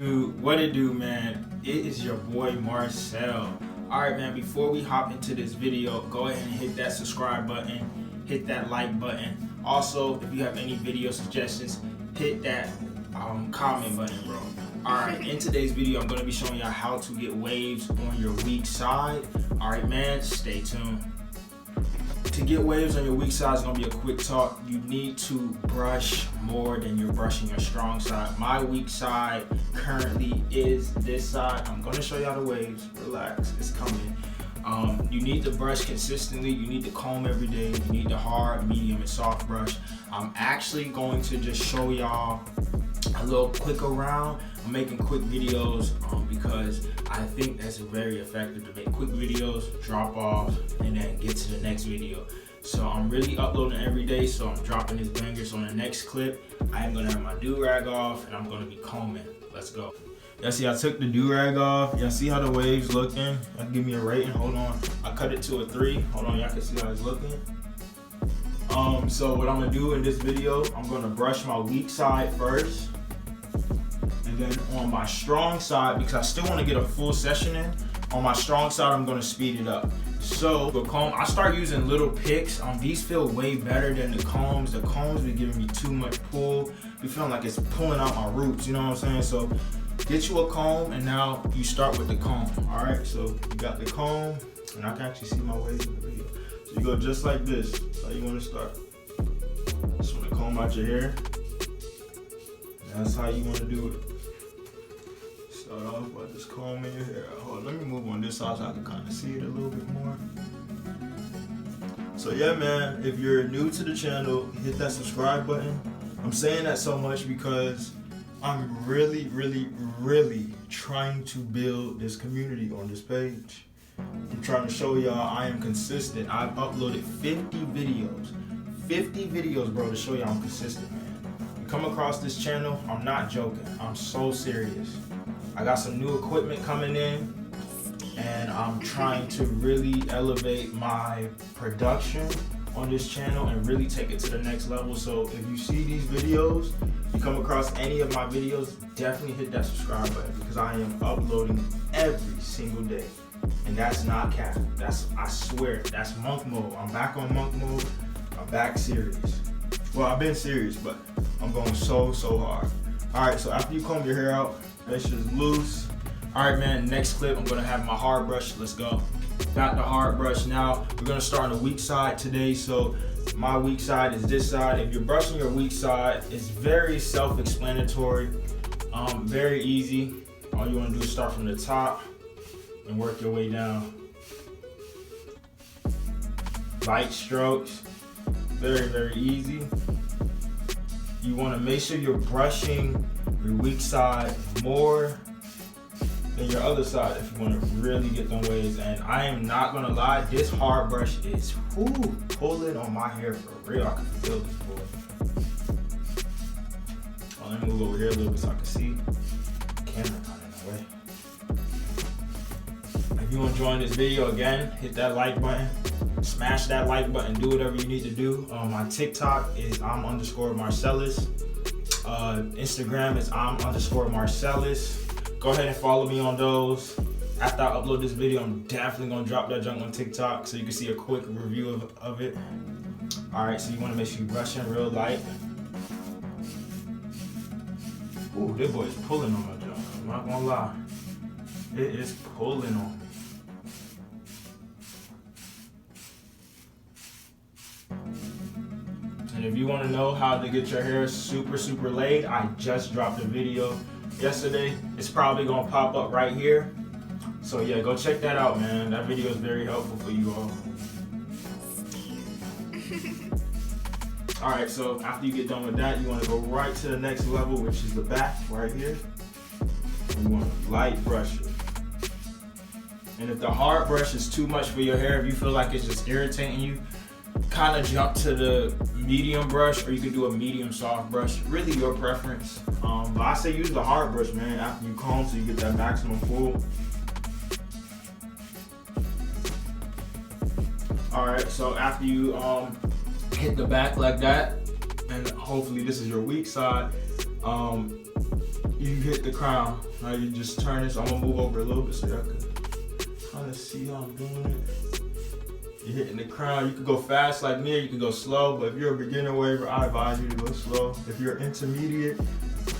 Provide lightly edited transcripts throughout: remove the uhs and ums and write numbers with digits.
Dude, what it do, man? It is your boy Marcel. Alright, man, before we hop into this video, go ahead and hit that subscribe button, hit that like button. Also, if you have any video suggestions, hit that comment button, bro. Alright, in today's video, I'm going to be showing y'all how to get waves on your weak side. Alright, man, stay tuned. To get waves on your weak side is going to be a quick talk. You need to brush more than you're brushing your strong side. My weak side currently is this side. I'm going to show y'all the waves. Relax, it's coming. You need to brush consistently. You need to comb every day. You need the hard, medium, and soft brush. I'm actually going to just show y'all a little quick around. I'm making quick videos because I think that's very effective to make quick videos, drop off, and then get to the next video. So I'm really uploading every day, so I'm dropping these bangers on the next clip. I am gonna have my do-rag off and I'm gonna be combing. Let's go. Y'all see I took the do-rag off. Y'all see how the waves looking? Y'all give me a rating, hold on. I cut it to a 3. Hold on, y'all can see how it's looking. So what I'm gonna do in this video, I'm gonna brush my weak side first. And then on my strong side, because I still want to get a full session in, on my strong side, I'm going to speed it up. So the comb, I start using little picks. These feel way better than the combs. The combs be giving me too much pull. Be feeling like it's pulling out my roots, you know what I'm saying? So get you a comb, and now you start with the comb. All right, so you got the comb, and I can actually see my waves in the video. So you go just like this. That's how you want to start. Just want to comb out your hair. That's how you want to do it. Start off by just combing your hair. Hold on, let me move on this side so I can kind of see it a little bit more. So yeah, man, if you're new to the channel, hit that subscribe button. I'm saying that so much because I'm really trying to build this community on this page. I'm trying to show y'all I am consistent. I've uploaded 50 videos. 50 videos, bro, to show y'all I'm consistent, man. You come across this channel, I'm not joking. I'm so serious. I got some new equipment coming in, and I'm trying to really elevate my production on this channel and really take it to the next level. So if you see these videos, you come across any of my videos, definitely hit that subscribe button because I am uploading every single day. And that's not cap. I swear, that's monk mode. I'm back on monk mode. I'm back serious. Well, I've been serious, but I'm going so hard. All right, so after you comb your hair out, that shit is loose. All right, man, next clip, I'm gonna have my hard brush. Let's go. Got the hard brush now. We're gonna start on the weak side today. So my weak side is this side. If you're brushing your weak side, it's very self-explanatory, very easy. All you wanna do is start from the top and work your way down. Light strokes, very easy. You wanna make sure you're brushing your weak side more than your other side if you want to really get them waves. And I am not gonna lie, this hard brush is pulling on my hair for real. I can feel this pull. Oh, let me move over here a little bit so I can see. Camera kind of in the way. If you enjoying this video, again, hit that like button. Smash that like button. Do whatever you need to do. My TikTok is I'm_Marcellus. Instagram is I'm_Marcellus. Go ahead and follow me on those. After I upload this video, I'm definitely gonna drop that junk on TikTok so you can see a quick review of it. All right, so you wanna make sure you brushing real light. Ooh, this boy is pulling on my junk. I'm not gonna lie. It is pulling on me. And if you want to know how to get your hair super laid, I just dropped a video yesterday. It's probably going to pop up right here. So yeah, go check that out, man. That video is very helpful for you all. All right, so after you get done with that, you want to go right to the next level, which is the back right here. You want to light brush it. And if the hard brush is too much for your hair, if you feel like it's just irritating you, kind of jump to the medium brush, or you can do a medium soft brush. Really your preference. But I say use the hard brush, man, after you comb so you get that maximum pull. All right, so after you hit the back like that, and hopefully this is your weak side, you hit the crown. Now you just turn it. So I'm gonna move over a little bit so y'all can kind of see how I'm doing it. You're hitting the crown. You can go fast like me, or you can go slow. But if you're a beginner waver, I advise you to go slow. If you're intermediate,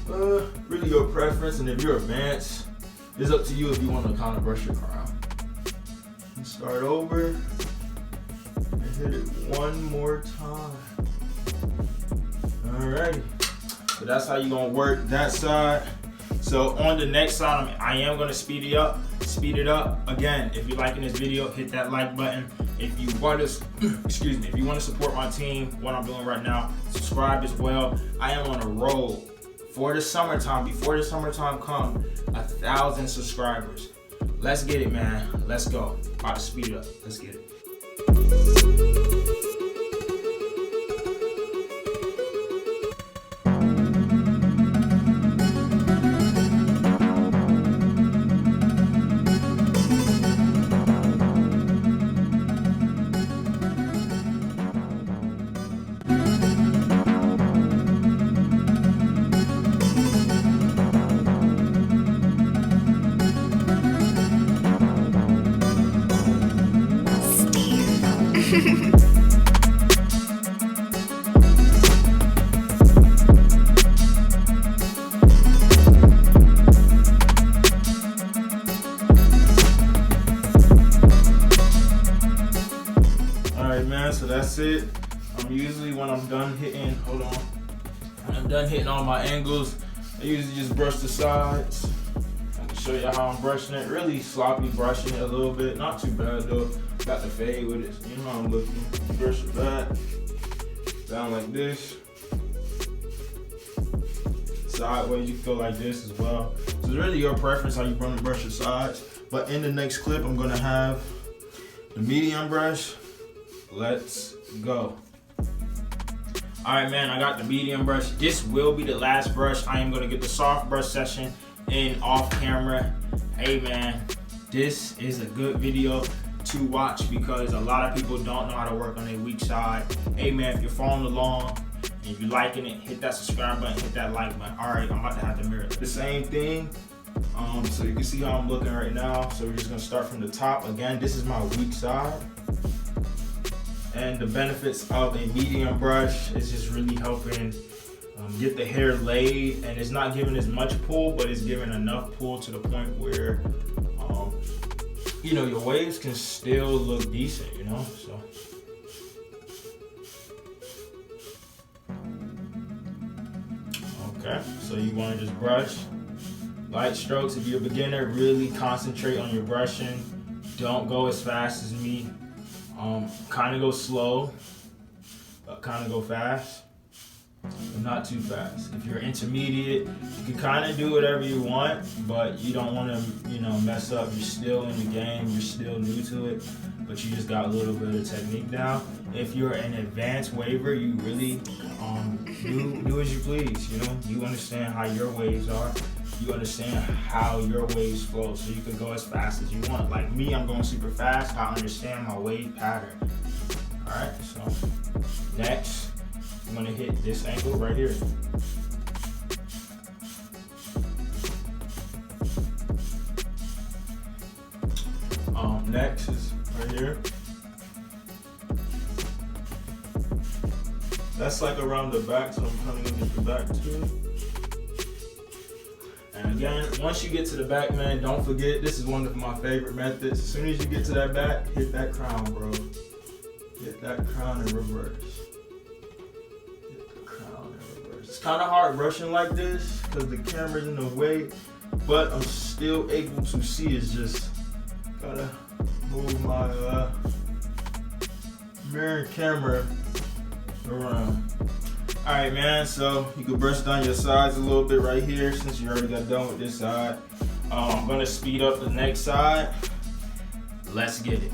really your preference. And if you're advanced, it's up to you if you want to kind of brush your crown. You start over and hit it one more time. Alrighty. So that's how you're gonna work that side. So on the next side, I am gonna speed it up. Again, if you're liking this video, hit that like button. If you want to, excuse me, if you want to support my team, what I'm doing right now, subscribe as well. I am on a roll for the summertime. Before the summertime comes, 1,000 subscribers. Let's get it, man. Let's go. About to speed it up. Let's get it. Alright, man, so that's it. Usually when I'm done hitting, hold on. When I'm done hitting all my angles, I usually just brush the sides. I'm gonna show you how I'm brushing it. Really sloppy brushing it a little bit. Not too bad though. Got the fade with it. You know how I'm looking. Brush it back. Down like this. Sideways, you can go like this as well. So it's really your preference how you want to brush your sides. But in the next clip, I'm gonna have the medium brush. Let's go. Alright, man, I got the medium brush. This will be the last brush. I am gonna get the soft brush session in off camera. Hey man, this is a good video to watch because a lot of people don't know how to work on their weak side. Hey man, if you're following along and if you're liking it, hit that subscribe button, hit that like button. Alright, I'm about to have the mirror. The same thing. So you can see how I'm looking right now. So we're just gonna start from the top. Again, this is my weak side. And the benefits of a medium brush is just really helping get the hair laid, and it's not giving as much pull, but it's giving enough pull to the point where you know, your waves can still look decent, you know. So okay, so you want to just brush light strokes. If you're a beginner, really concentrate on your brushing. Don't go as fast as me. Kind of go slow, but kind of go fast, but not too fast. If you're intermediate, you can kind of do whatever you want, but you don't want to, you know, mess up. You're still in the game, you're still new to it, but you just got a little bit of technique down. If you're an advanced waver, you really do as you please. You know, you understand how your waves are. You understand how your waves flow, so you can go as fast as you want. Like me, I'm going super fast. I understand my wave pattern. All right, so next, I'm gonna hit this angle right here. Next is right here. That's like around the back, so I'm kind of gonna get the back too. And again, once you get to the back, man, don't forget, this is one of my favorite methods. As soon as you get to that back, hit that crown, bro. Hit that crown in reverse. Hit the crown in reverse. It's kind of hard brushing like this because the camera's in the way, but I'm still able to see. It's just gotta move my mirror camera around. Alright, man, so you can brush down your sides a little bit right here since you already got done with this side. I'm gonna speed up the next side. Let's get it.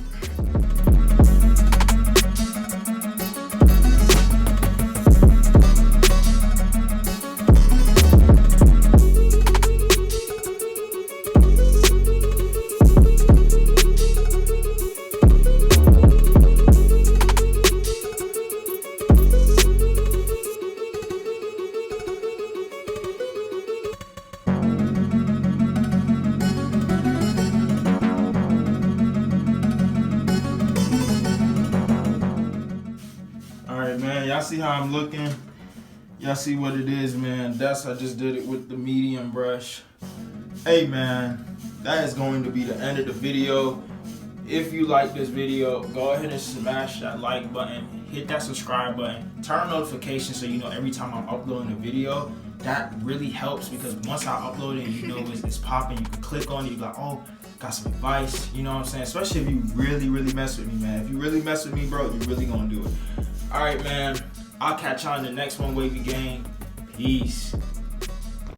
how I'm looking? Y'all see what it is, man. I just did it with the medium brush. Hey man, that is going to be the end of the video. If you like this video, go ahead and smash that like button, hit that subscribe button, turn on notifications so you know every time I'm uploading a video. That really helps because once I upload it and you know it's popping, you can click on it, you like, oh, got some advice, you know what I'm saying? Especially if you really mess with me, man. If you really mess with me, bro, you're really gonna do it. All right, man. I'll catch y'all in the next one, Wavy Gang. Peace.